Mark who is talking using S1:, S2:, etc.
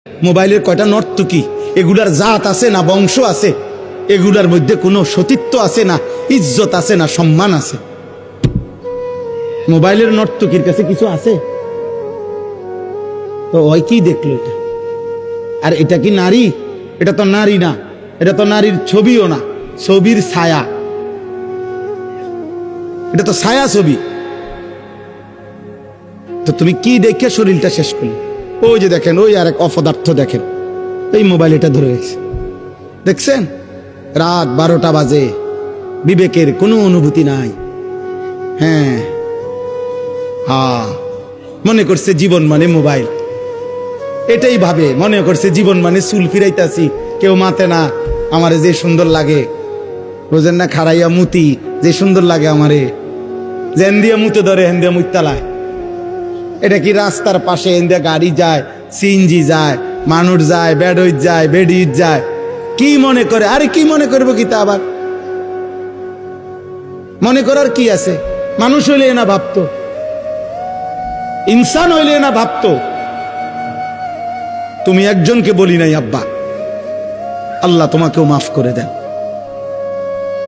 S1: মোবাইলের কয়টা নর্তকী, এগুলার জাত আছে না বংশ আছে, এগুলার মধ্যে কোনো সতীত্ব আছে না ইজ্জত আছে না সম্মান আছে? মোবাইলের নর্তকীর কাছে কিছু আছে? তো ওই কি দেখলো এটা? আর এটা কি নারী? এটা তো নারী না, এটা তো নারীর ছবিও না, ছবির ছায়া, এটা তো ছায়া ছবি। তো তুমি কি দেখে শরীরটা শেষ করলে? ওই যে দেখেন, ওই আর এক অপদার্থ দেখেন, এই মোবাইল এটা ধরে রেখেছে, দেখছেন? রাত 12টা বাজে, বিবেকের কোনো অনুভূতি নাই। হ্যাঁ, মনে করছে জীবন মানে মোবাইল, এটাই ভাবে, মনে করছে জীবন মানে চুল ফিরাইতাছি, কেউ মাতে না, আমারে যে সুন্দর লাগে, বোঝেন না? খাড়াইয়া মুতি যে সুন্দর লাগে আমারে, জেন দিয়া মুতে ধরে হেন দিয়া মুতালায়। এটা কি রাস্তার পাশে হেন দিয়া গাড়ি যায়, সিএনজি যায়, মানুষ যায়, বেডইট যায়, বেডিট যায়, কি মনে করে? আরে কি মনে করবো কি তা? আবার মনে করার কি আছে? মানুষ হইলে না ভাবতো, ইনসান হইলে না ভাবতো। তুমি একজনকে বলি নাই আব্বা, আল্লাহ তোমাকেও মাফ করে দেন।